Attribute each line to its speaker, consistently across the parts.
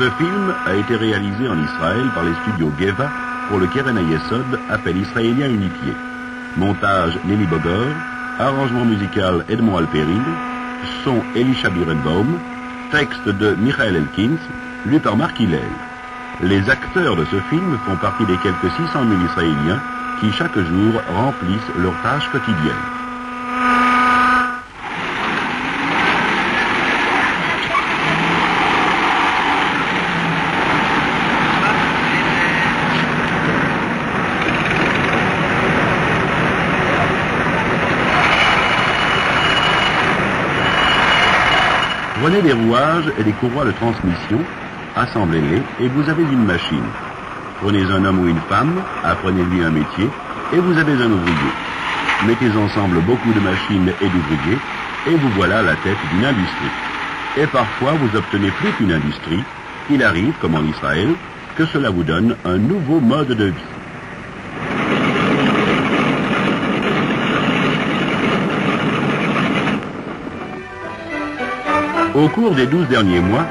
Speaker 1: Ce film a été réalisé en Israël par les studios Geva pour le Keren Hayesod, appel israélien unifié. Montage Nelly Bogor, arrangement musical Edmond Alperin, son Elisha Birenbaum, texte de Michael Elkins, lu par Marc Hillel. Les acteurs de ce film font partie des quelques 600 000 Israéliens qui chaque jour remplissent leurs tâches quotidiennes. Prenez des rouages et des courroies de transmission, assemblez-les et vous avez une machine. Prenez un homme ou une femme, apprenez-lui un métier et vous avez un ouvrier. Mettez ensemble beaucoup de machines et d'ouvriers et vous voilà à la tête d'une industrie. Et parfois vous obtenez plus qu'une industrie. Il arrive, comme en Israël, que cela vous donne un nouveau mode de vie. Au cours des 12 derniers mois,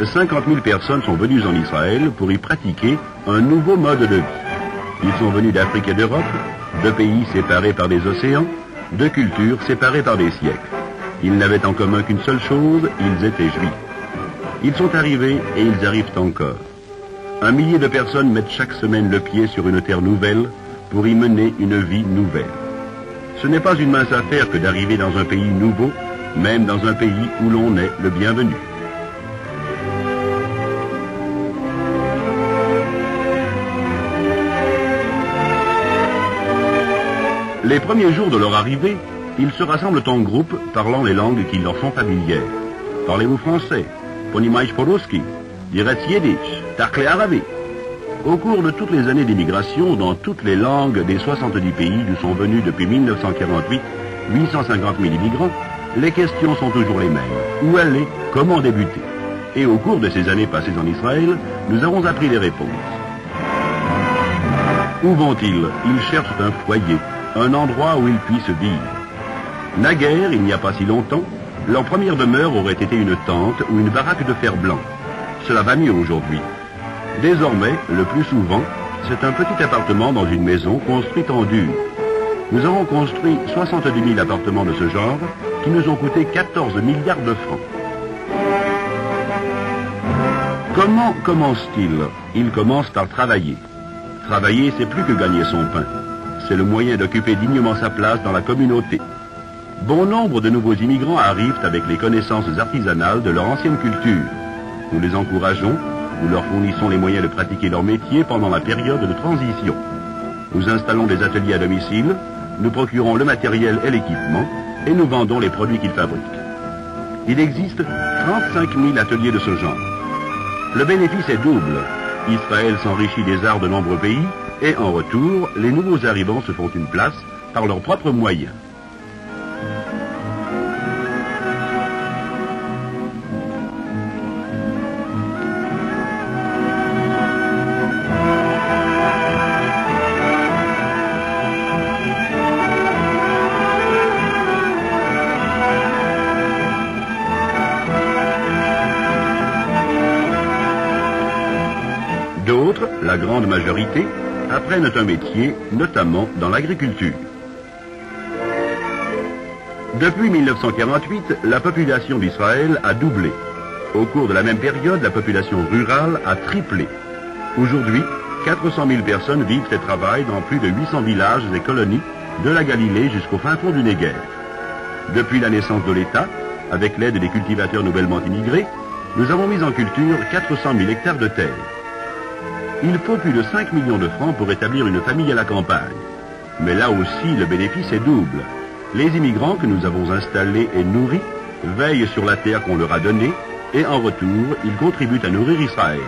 Speaker 1: 50 000 personnes sont venues en Israël pour y pratiquer un nouveau mode de vie. Ils sont venus d'Afrique et d'Europe, de pays séparés par des océans, de cultures séparées par des siècles. Ils n'avaient en commun qu'une seule chose, ils étaient juifs. Ils sont arrivés et ils arrivent encore. 1 millier de personnes mettent chaque semaine le pied sur une terre nouvelle pour y mener une vie nouvelle. Ce n'est pas une mince affaire que d'arriver dans un pays nouveau, même dans un pays où l'on est le bienvenu. Les premiers jours de leur arrivée, ils se rassemblent en groupe parlant les langues qui leur sont familières. Parlez-vous français? Ponimaish Poroski, Diretz Yiddish, Takle Arabi. Au cours de toutes les années d'immigration, dans toutes les langues des 70 pays d'où sont venus depuis 1948 850 000 immigrants, les questions sont toujours les mêmes. Où aller? Comment débuter? Et au cours de ces années passées en Israël, nous avons appris les réponses. Où vont-ils? Ils cherchent un foyer, un endroit où ils puissent vivre. Naguère, il n'y a pas si longtemps, leur première demeure aurait été une tente ou une baraque de fer blanc. Cela va mieux aujourd'hui. Désormais, le plus souvent, c'est un petit appartement dans une maison construite en dur. Nous avons construit 70 000 appartements de ce genre qui nous ont coûté 14 milliards de francs. Comment commence-t-il? Il commence par travailler. Travailler, c'est plus que gagner son pain. C'est le moyen d'occuper dignement sa place dans la communauté. Bon nombre de nouveaux immigrants arrivent avec les connaissances artisanales de leur ancienne culture. Nous les encourageons, nous leur fournissons les moyens de pratiquer leur métier pendant la période de transition. Nous installons des ateliers à domicile, nous procurons le matériel et l'équipement, et nous vendons les produits qu'ils fabriquent. Il existe 35 000 ateliers de ce genre. Le bénéfice est double. Israël s'enrichit des arts de nombreux pays, et en retour, les nouveaux arrivants se font une place par leurs propres moyens. D'autres, la grande majorité, apprennent un métier, notamment dans l'agriculture. Depuis 1948, la population d'Israël a doublé. Au cours de la même période, la population rurale a triplé. Aujourd'hui, 400 000 personnes vivent et travaillent dans plus de 800 villages et colonies, de la Galilée jusqu'au fin fond du Néguev. Depuis la naissance de l'État, avec l'aide des cultivateurs nouvellement immigrés, nous avons mis en culture 400 000 hectares de terre. Il faut plus de 5 millions de francs pour établir une famille à la campagne. Mais là aussi, le bénéfice est double. Les immigrants que nous avons installés et nourris veillent sur la terre qu'on leur a donnée et en retour, ils contribuent à nourrir Israël.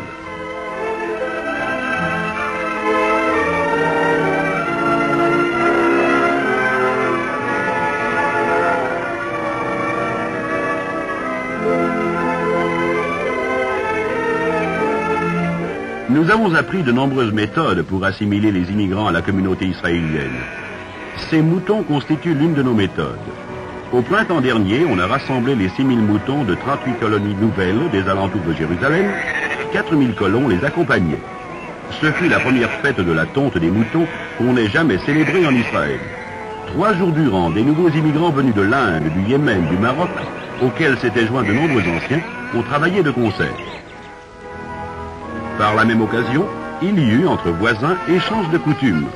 Speaker 1: Nous avons appris de nombreuses méthodes pour assimiler les immigrants à la communauté israélienne. Ces moutons constituent l'une de nos méthodes. Au printemps dernier, on a rassemblé les 6 000 moutons de 38 colonies nouvelles des alentours de Jérusalem 4000 colons les accompagnaient. Ce fut la première fête de la tonte des moutons qu'on ait jamais célébrée en Israël. 3 jours durant, des nouveaux immigrants venus de l'Inde, du Yémen, du Maroc, auxquels s'étaient joints de nombreux anciens, ont travaillé de concert. Par la même occasion, il y eut entre voisins échange de coutumes.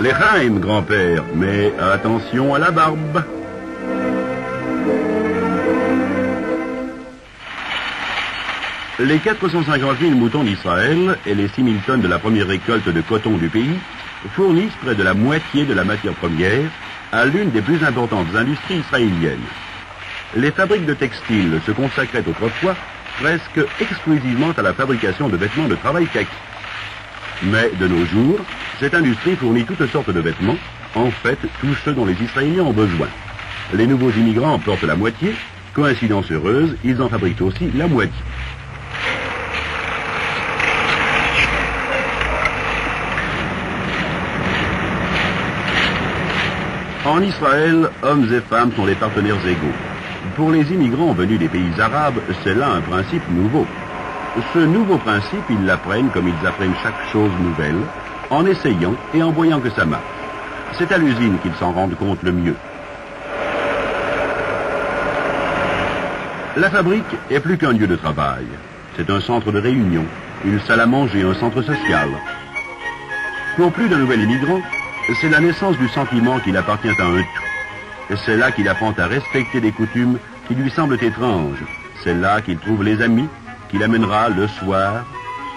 Speaker 1: L'Echaim, grand-père, mais attention à la barbe. Les 450 000 moutons d'Israël et les 6 000 tonnes de la première récolte de coton du pays fournissent près de la moitié de la matière première à l'une des plus importantes industries israéliennes. Les fabriques de textiles se consacraient autrefois presque exclusivement à la fabrication de vêtements de travail kaki. Mais de nos jours, cette industrie fournit toutes sortes de vêtements, en fait tous ceux dont les Israéliens ont besoin. Les nouveaux immigrants en portent la moitié, coïncidence heureuse, ils en fabriquent aussi la moitié. En Israël, hommes et femmes sont des partenaires égaux. Pour les immigrants venus des pays arabes, c'est là un principe nouveau. Ce nouveau principe, ils l'apprennent comme ils apprennent chaque chose nouvelle, en essayant et en voyant que ça marche. C'est à l'usine qu'ils s'en rendent compte le mieux. La fabrique est plus qu'un lieu de travail. C'est un centre de réunion, une salle à manger, un centre social. Pour plus d'un nouvel immigrant, c'est la naissance du sentiment qu'il appartient à un tout. C'est là qu'il apprend à respecter des coutumes qui lui semblent étranges. C'est là qu'il trouve les amis qu'il amènera le soir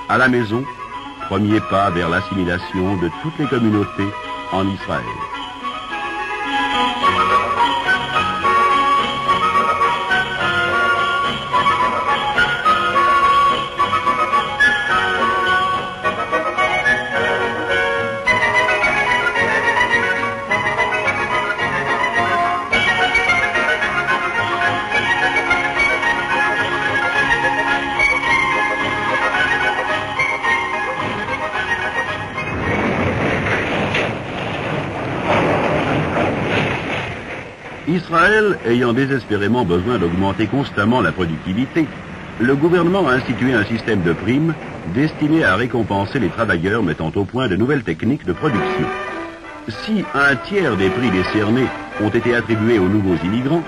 Speaker 1: à la maison, premier pas vers l'assimilation de toutes les communautés en Israël. Israël ayant désespérément besoin d'augmenter constamment la productivité, le gouvernement a institué un système de primes destiné à récompenser les travailleurs mettant au point de nouvelles techniques de production. Si un tiers des prix décernés ont été attribués aux nouveaux immigrants,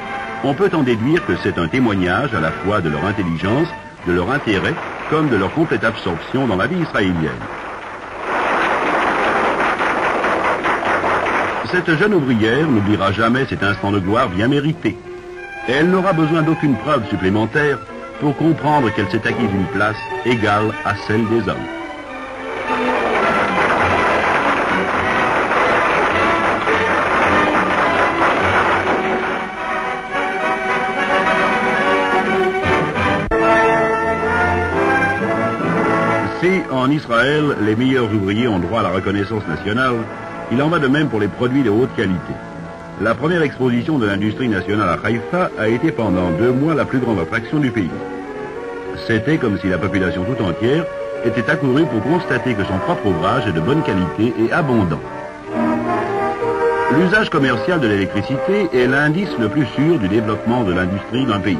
Speaker 1: on peut en déduire que c'est un témoignage à la fois de leur intelligence, de leur intérêt, comme de leur complète absorption dans la vie israélienne. Cette jeune ouvrière n'oubliera jamais cet instant de gloire bien mérité. Elle n'aura besoin d'aucune preuve supplémentaire pour comprendre qu'elle s'est acquise une place égale à celle des hommes. Si, en Israël, les meilleurs ouvriers ont droit à la reconnaissance nationale, il en va de même pour les produits de haute qualité. La première exposition de l'industrie nationale à Haïfa a été pendant 2 mois la plus grande attraction du pays. C'était comme si la population tout entière était accourue pour constater que son propre ouvrage est de bonne qualité et abondant. L'usage commercial de l'électricité est l'indice le plus sûr du développement de l'industrie d'un pays.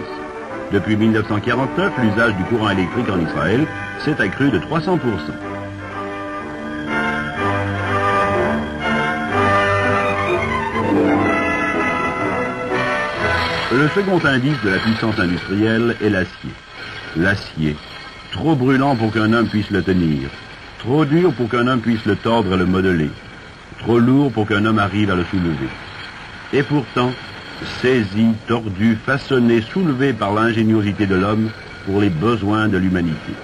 Speaker 1: Depuis 1949, l'usage du courant électrique en Israël s'est accru de 300%. Le second indice de la puissance industrielle est l'acier. L'acier, trop brûlant pour qu'un homme puisse le tenir, trop dur pour qu'un homme puisse le tordre et le modeler, trop lourd pour qu'un homme arrive à le soulever. Et pourtant, saisi, tordu, façonné, soulevé par l'ingéniosité de l'homme pour les besoins de l'humanité.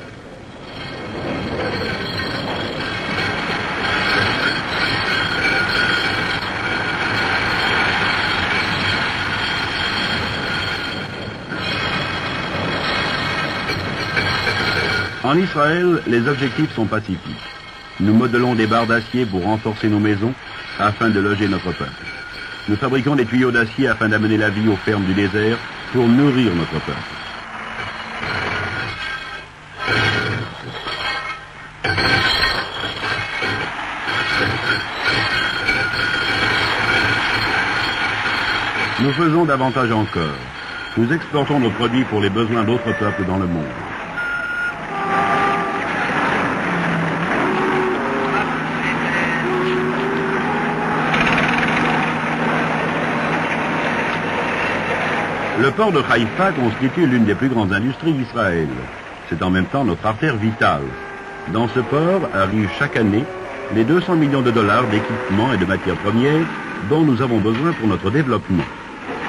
Speaker 1: En Israël, les objectifs sont pacifiques. Nous modelons des barres d'acier pour renforcer nos maisons afin de loger notre peuple. Nous fabriquons des tuyaux d'acier afin d'amener la vie aux fermes du désert pour nourrir notre peuple. Nous faisons davantage encore. Nous exportons nos produits pour les besoins d'autres peuples dans le monde. Le port de Haïfa constitue l'une des plus grandes industries d'Israël. C'est en même temps notre artère vitale. Dans ce port arrivent chaque année les 200 millions de dollars d'équipements et de matières premières dont nous avons besoin pour notre développement.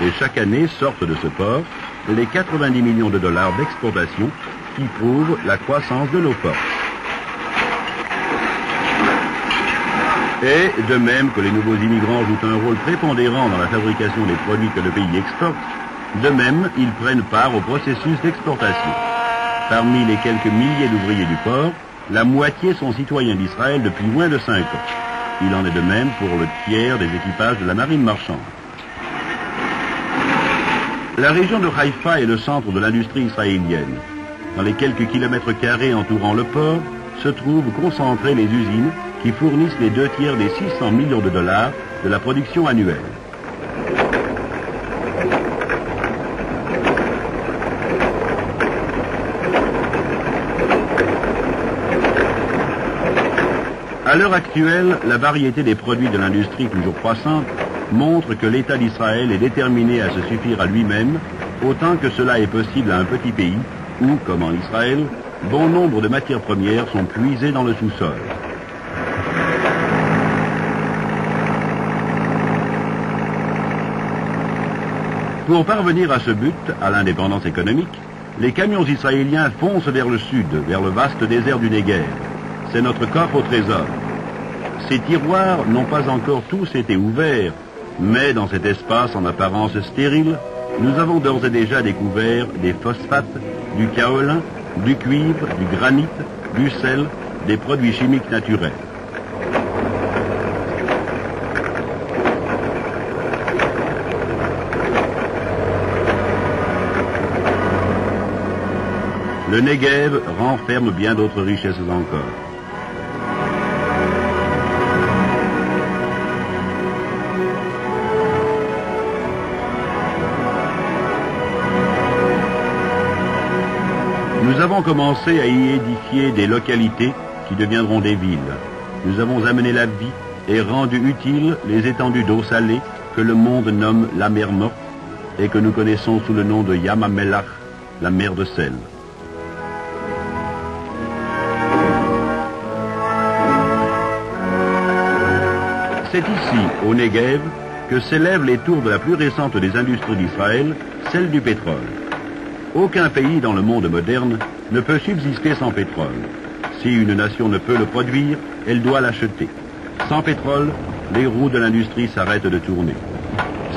Speaker 1: Et chaque année sortent de ce port les 90 millions de dollars d'exportation qui prouvent la croissance de nos ports. Et de même que les nouveaux immigrants jouent un rôle prépondérant dans la fabrication des produits que le pays exporte, de même, ils prennent part au processus d'exportation. Parmi les quelques milliers d'ouvriers du port, la moitié sont citoyens d'Israël depuis moins de 5 ans. Il en est de même pour le tiers des équipages de la marine marchande. La région de Haïfa est le centre de l'industrie israélienne. Dans les quelques kilomètres carrés entourant le port, se trouvent concentrées les usines qui fournissent les 2 tiers des 600 millions de dollars de la production annuelle. À l'heure actuelle, la variété des produits de l'industrie toujours croissante montre que l'État d'Israël est déterminé à se suffire à lui-même autant que cela est possible à un petit pays où, comme en Israël, bon nombre de matières premières sont puisées dans le sous-sol. Pour parvenir à ce but, à l'indépendance économique, les camions israéliens foncent vers le sud, vers le vaste désert du Negev. C'est notre coffre au trésor. Ces tiroirs n'ont pas encore tous été ouverts, mais dans cet espace en apparence stérile, nous avons d'ores et déjà découvert des phosphates, du kaolin, du cuivre, du granit, du sel, des produits chimiques naturels. Le Negev renferme bien d'autres richesses encore. Nous avons commencé à y édifier des localités qui deviendront des villes. Nous avons amené la vie et rendu utiles les étendues d'eau salée que le monde nomme la mer morte et que nous connaissons sous le nom de Yam HaMelach, la mer de sel. C'est ici, au Negev, que s'élèvent les tours de la plus récente des industries d'Israël, celle du pétrole. Aucun pays dans le monde moderne ne peut subsister sans pétrole. Si une nation ne peut le produire, elle doit l'acheter. Sans pétrole, les roues de l'industrie s'arrêtent de tourner.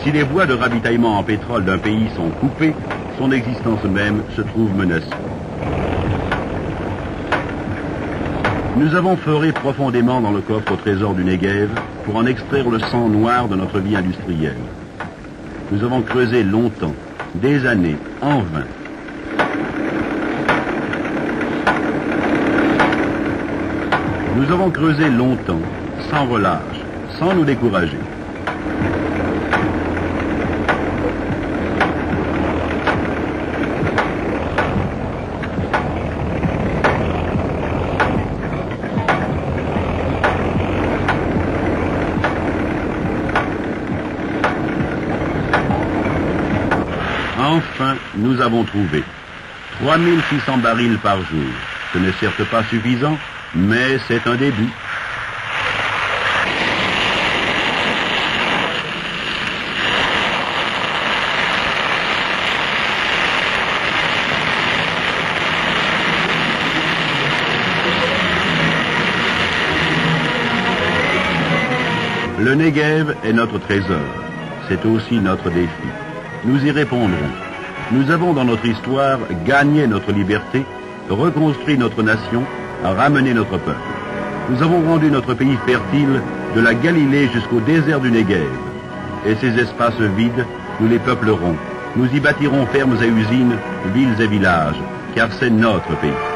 Speaker 1: Si les voies de ravitaillement en pétrole d'un pays sont coupées, son existence même se trouve menacée. Nous avons foré profondément dans le coffre au trésor du Negev pour en extraire le sang noir de notre vie industrielle. Nous avons creusé longtemps, des années, en vain. Nous avons creusé longtemps, sans relâche, sans nous décourager. Enfin, nous avons trouvé 3600 barils par jour. Ce n'est certes pas suffisant, mais c'est un début. Le Negev est notre trésor. C'est aussi notre défi. Nous y répondrons. Nous avons dans notre histoire gagné notre liberté, reconstruit notre nation, ramené notre peuple. Nous avons rendu notre pays fertile de la Galilée jusqu'au désert du Negev. Et ces espaces vides, nous les peuplerons. Nous y bâtirons fermes et usines, villes et villages, car c'est notre pays.